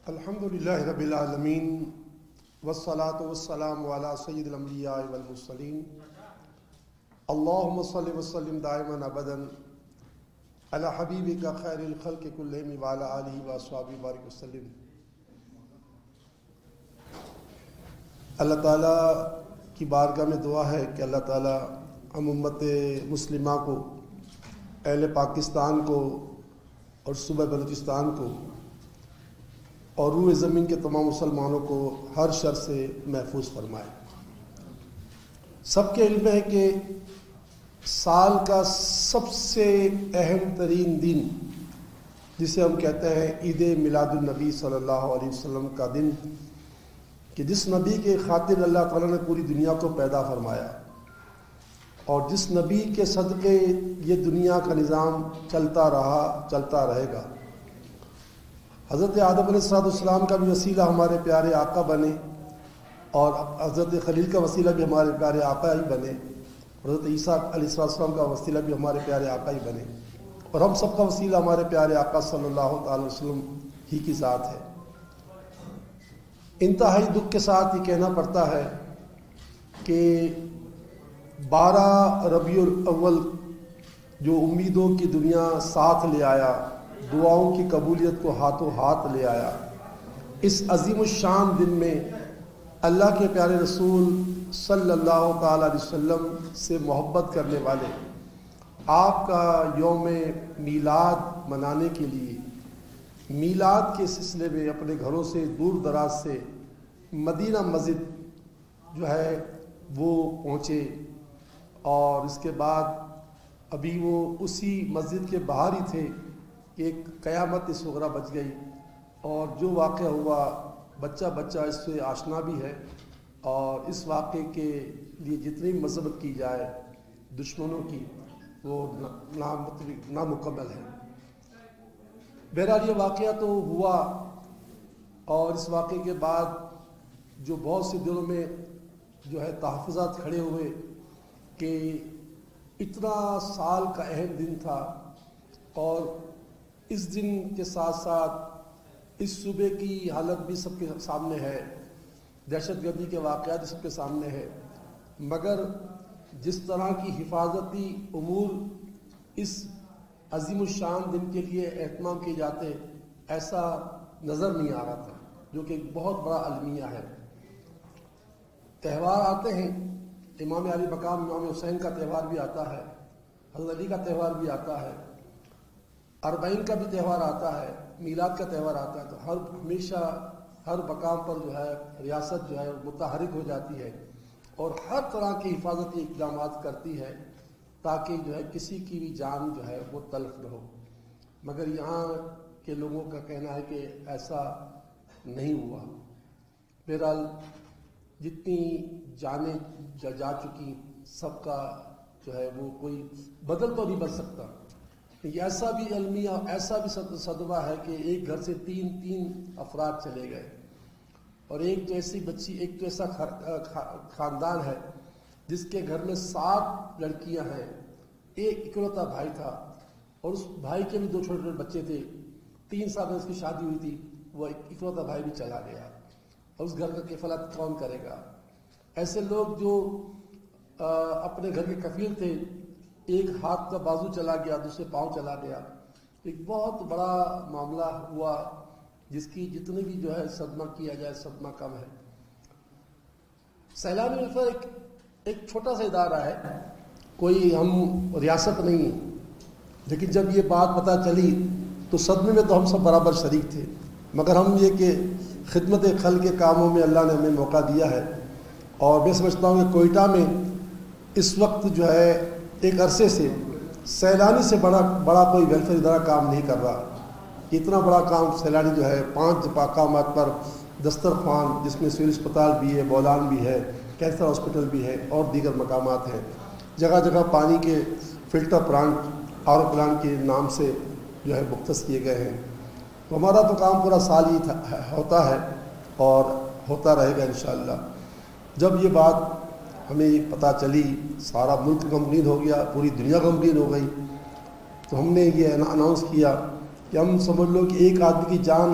الحمدللہ رب العالمین والصلاة والسلام علی سید الانبیاء والمرسلین اللہم صلی وسلم دائما ابدا علی حبیبک خیر الخلق کلہم وعلی آلہ واصحابہ بارک وسلم۔ اللہ تعالیٰ کی بارگاہ میں دعا ہے کہ اللہ تعالیٰ ہم امت مسلمہ کو، اہل پاکستان کو اور صوبہ بلوچستان کو اور روئے زمین کے تمام مسلمانوں کو ہر شر سے محفوظ فرمائے۔ سب کے علم ہے کہ سال کا سب سے اہم ترین دن جسے ہم کہتے ہیں عید میلاد النبی صلی اللہ علیہ وسلم کا دن، کہ جس نبی کے خاطر اللہ تعالیٰ نے پوری دنیا کو پیدا فرمایا اور جس نبی کے صدقے یہ دنیا کا نظام چلتا رہا، چلتا رہے گا۔ حضرت آدم علیہ السلام کا بھی وسیلہ ہمارے پیارے آقا بنے اور حضرت خلیل کا وسیلہ بھی ہمارے پیارے آقا ہی بنے، حضرت عیسیٰ علیہ السلام کا وسیلہ بھی ہمارے پیارے آقا ہی بنے، اور ہم سب کا وسیلہ ہمارے پیارے آقا صلی اللہ تعالی وسلم ہی کی ذات ہے۔ انتہائی دکھ کے ساتھ یہ کہنا پڑتا ہے کہ 12 ربیع الاول جو امیدوں کی دنیا ساتھ لے آیا، دعاؤں کی قبولیت کو ہاتھوں ہاتھ لے آیا، اس عظیم الشان دن میں اللہ کے پیارے رسول صلی اللہ تعالی علیہ وسلم سے محبت کرنے والے آپ کا یوم میلاد منانے کے لیے میلاد کے سلسلے میں اپنے گھروں سے دور دراز سے مدینہ مسجد جو ہے وہ پہنچے، اور اس کے بعد ابھی وہ اسی مسجد کے باہر ہی تھے کہ ایک قیامت صغریٰ بچ گئی، اور جو واقعہ ہوا بچہ اس سے آشنا بھی ہے، اور اس واقعے کے لیے جتنی مذمت کی جائے دشمنوں کی وہ نامکمل ہے۔ بہرحال یہ واقعہ تو ہوا، اور اس واقعے کے بعد جو بہت سے دلوں میں جو ہے تحفظات کھڑے ہوئے کہ اتنا سال کا اہم دن تھا، اور اس دن کے ساتھ ساتھ اس صوبے کی حالت بھی سب کے سامنے ہے، دہشت گردی کے واقعات سب کے سامنے ہے، مگر جس طرح کی حفاظتی امور اس عظیم الشان دن کے لیے اہتمام کیے جاتے ایسا نظر نہیں آ رہا تھا، جو کہ ایک بہت بڑا المیہ ہے۔ تہوار آتے ہیں، امام علی مقام امام حسین کا تہوار بھی آتا ہے، حضرت علی کا تہوار بھی آتا ہے، اربعین کا بھی تہوار آتا ہے، میلاد کا تہوار آتا ہے، تو ہمیشہ ہر مقام پر جو ہے ریاست جو ہے متحرک ہو جاتی ہے اور ہر طرح کی حفاظتی اقدامات کرتی ہے تاکہ جو ہے کسی کی بھی جان جو ہے وہ تلف نہ ہو، مگر یہاں کے لوگوں کا کہنا ہے کہ ایسا نہیں ہوا۔ بہرحال جتنی جانیں جا چکی سب کا جو ہے وہ کوئی بدل تو نہیں بن سکتا۔ یہ ایسا بھی المیہ، ایسا بھی صدمہ ہے کہ ایک گھر سے تین افراد چلے گئے، اور ایک جیسی بچی، ایک ایسا خاندان ہے جس کے گھر میں 7 لڑکیاں ہیں، ایک اکلوتا بھائی تھا، اور اس بھائی کے بھی 2 چھوٹے بچے تھے، 3 سال میں اس کی شادی ہوئی تھی، وہ اکلوتا بھائی بھی چلا گیا، اور اس گھر کا کفالت کون کرے گا؟ ایسے لوگ جو اپنے گھر کے کفیل تھے، ایک ہاتھ کا بازو چلا گیا، دوسرے پاؤں چلا گیا، ایک بہت بڑا معاملہ ہوا جس کی جتنی بھی جو ہے صدمہ کیا جائے صدمہ کم ہے۔ سیلانی ویلفیئر ایک چھوٹا سا ادارہ ہے، کوئی ہم ریاست نہیں، لیکن جب یہ بات پتہ چلی تو صدمے میں تو ہم سب برابر شریک تھے، مگر ہم یہ کہ خدمت خلق کے کاموں میں اللہ نے ہمیں موقع دیا ہے، اور میں سمجھتا ہوں کہ کوئٹہ میں اس وقت جو ہے ایک عرصے سے سیلانی سے بڑا کوئی ویلفیئر ادارہ کام نہیں کر رہا۔ اتنا بڑا کام سیلانی جو ہے 5 مقامات پر دسترخوان، جس میں سول اسپتال بھی ہے، بولان بھی ہے، کینسر ہاسپٹل بھی ہے، اور دیگر مقامات ہیں، جگہ جگہ پانی کے filter plant, R O plant کے نام سے جو ہے مختص کیے گئے ہیں۔ تو ہمارا تو کام پورا سال ہی ہوتا ہے اور ہوتا رہے گا انشاءاللہ۔ جب یہ بات ہمیں پتہ چلی، سارا ملک غمگین ہو گیا، پوری دنیا غمگین ہو گئی، تو ہم نے یہ اناؤنس کیا کہ ہم سمجھ لو کہ ایک آدمی کی جان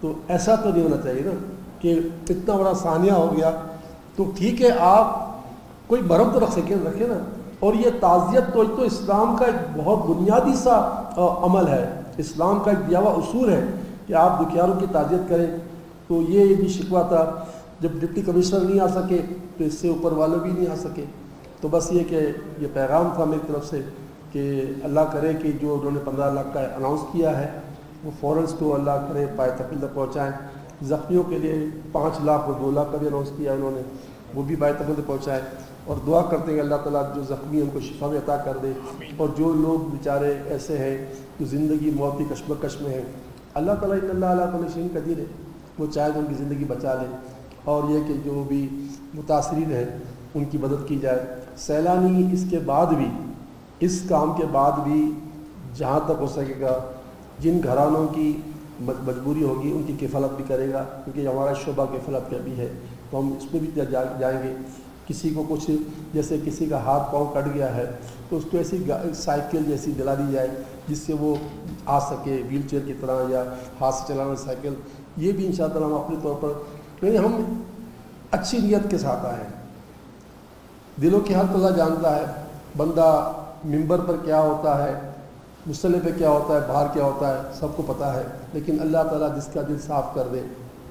تو ایسا تو نہیں ہونا چاہیے نا کہ اتنا بڑا ثانیہ ہو گیا. تو ٹھیک ہے آپ کوئی برہم تو رکھیں نا. اور یہ تعزیت تو اسلام کا ایک بہت بنیادی سا عمل ہے, اسلام کا ایک دیا ہوا اصول ہے کہ آپ دکھیاروں کی تعزیت کریں. تو یہ بھی شکوہ تھا جب ڈپٹی کمشنر نہیں آ سکے تو اس سے اوپر والے بھی نہیں آ سکے. تو بس یہ کہ یہ پیغام تھا میری طرف سے کہ اللہ کرے کہ جو انہوں نے 15 لاکھ کا اناؤنس کیا ہے وہ فوراً کو اللہ کرے پائے تکمیل تک پہنچائیں. زخمیوں کے لیے 5 لاکھ اور 2 لاکھ کا بھی اناؤنس کیا انہوں نے, وہ بھی پائے تکمیل تک پہنچائیں. اور دعا کرتے ہیں اللہ تعالیٰ جو زخمی ان کو شفا بھی عطا کر دے. اور جو لوگ بیچارے ایسے ہیں جو زندگی موت کی کشمکش میں ہیں, اللہ تعالیٰ ان اللہ علیہ کل شیء قدیر ہے, وہ چاہے تو ان کی زندگی بچا لے. اور یہ کہ جو بھی متاثرین ہیں ان کی مدد کی جائے. سیلانی اس کے بعد بھی, اس کام کے بعد بھی جہاں تک ہو سکے گا جن گھرانوں کی مجبوری ہوگی ان کی کفالت بھی کرے گا, کیونکہ ہمارا شعبہ کفالت کا بھی ہے تو ہم اس میں بھی جائیں گے. کسی کو کچھ جیسے کسی کا ہاتھ پاؤں کٹ گیا ہے تو اس کو ایسی سائیکل جیسی دلا دی جائے جس سے وہ آ سکے ویل چیئر کی طرح, یا ہاتھ سے چلانا سائیکل. یہ بھی انشاءاللہ ہم اپنے طور پر یعنی ہم اچھی نیت کے ساتھ آئے ہیں. دلوں کی حالت اللہ جانتا ہے. بندہ ممبر پر کیا ہوتا ہے, مصلی پہ کیا ہوتا ہے, باہر کیا ہوتا ہے, سب کو پتہ ہے. لیکن اللہ تعالیٰ جس کا دل صاف کر دے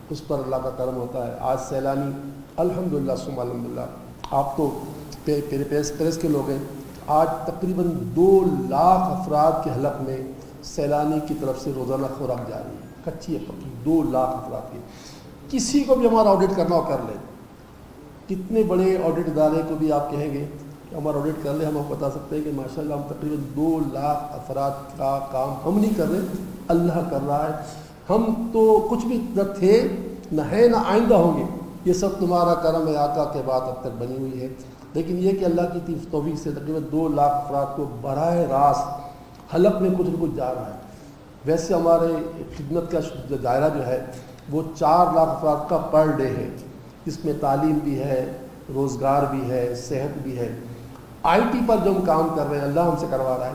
اس پر اللہ کا کرم ہوتا ہے. آج سیلانی الحمدللہ ثم الحمدللہ, آپ تو پیرس کے لوگ ہیں, آج تقریباً 2 لاکھ افراد کے حلق میں سیلانی کی طرف سے روزانہ خوراک جاری ہے, کچی ہے پکی, 2 لاکھ افراد کی. کسی کو بھی ہمارا آڈٹ کرنا ہو کر لیں, کتنے بڑے آڈٹ ادارے کو بھی آپ کہیں گے کہ ہمارا آڈٹ کر لیں, ہم آپ بتا سکتے ہیں کہ ماشاءاللہ ہم تقریباً 2 لاکھ افراد کا کام ہم نہیں کر رہے, اللہ کر رہا ہے. ہم تو کچھ بھی نہ تھے نہ ہے نہ آئندہ ہوں گے, یہ سب تمہارا کرم ہے آقا کے بعد اب تک بنی ہوئی ہے. لیکن یہ کہ اللہ کی توفیق سے تقریباً 2 لاکھ افراد کو براہ راست حلق میں کچھ نہ کچھ جا رہا ہے. ویسے ہمارے خدمت کا دائرہ جو ہے وہ 4 لاکھ افراد کا پر ڈے ہے, جس میں تعلیم بھی ہے, روزگار بھی ہے, صحت بھی ہے. آئی ٹی پر جو ہم کام کر رہے ہیں اللہ ہم سے کروا رہا ہے.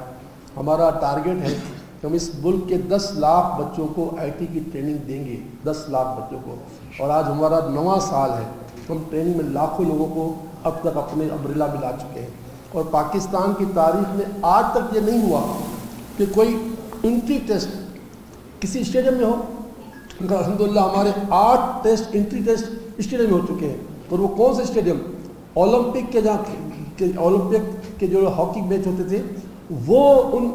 ہمارا ٹارگیٹ ہے کہ ہم اس ملک کے 10 لاکھ بچوں کو آئی ٹی کی ٹریننگ دیں گے, 10 لاکھ بچوں کو. اور آج ہمارا 9واں سال ہے, ہم ٹریننگ میں لاکھوں لوگوں کو اب تک اپنے امبریلا میں لا چکے ہیں. اور پاکستان کی تاریخ میں آج تک یہ نہیں ہوا کہ کوئی انٹری ٹیسٹ کسی اسٹیڈیم میں ہو. الحمدللہ ہمارے 8 ٹیسٹ انٹری ٹیسٹ اسٹیڈیم میں ہو چکے ہیں. اور وہ کون سے اسٹیڈیم؟ اولمپک کے جہاں اولمپک کے جو ہاکی میچ ہوتے تھے وہ ان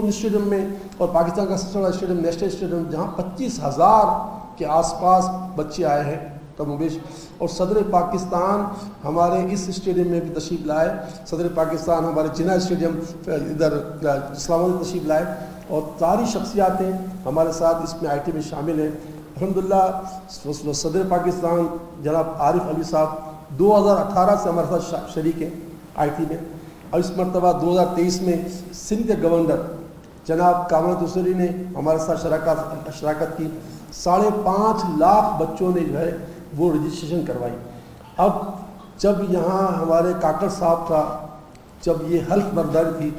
اسٹیڈیم میں, اور پاکستان کا سب سے بڑا اسٹیڈیم نیشنل اسٹیڈیم جہاں 25,000 کے آس پاس بچے آئے ہیں کم و بیش. اور صدر پاکستان ہمارے اس اسٹیڈیم میں بھی تشریف لائے. صدر پاکستان ہمارے جناح اسٹیڈیم ادھر اسلام آباد تشریف لائے, اور ساری شخصیاتیں ہمارے ساتھ اس میں آئی ٹی میں شامل ہیں. الحمدللہ صدر پاکستان جناب عارف علوی صاحب 2018 سے ہمارے ساتھ شریک ہیں آئی ٹی میں. اور اس مرتبہ 2023 میں سندھ کے گورنر جناب کامران حسینی نے ہمارے ساتھ شراکت کی. 5.5 لاکھ بچوں نے جو ہے وہ رجسٹریشن کروائی. اب جب یہاں ہمارے کاکڑ صاحب کا جب یہ حلف برداری تھی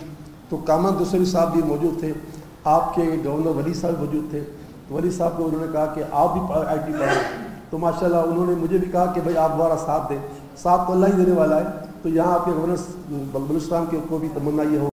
تو کامران حسینی صاحب بھی موجود تھے, آپ کے گورنر ولی صاحب موجود تھے. ولی صاحب کو انہوں نے کہا کہ آپ بھی آئی ٹی پڑھیں, تو ماشاءاللہ انہوں نے مجھے بھی کہا کہ بھائی آپ ہمارا ساتھ دیں. ساتھ تو اللہ ہی دینے والا ہے. تو یہاں آپ کے گورنر بلبل اسلام کے کو بھی تمنا یہ ہو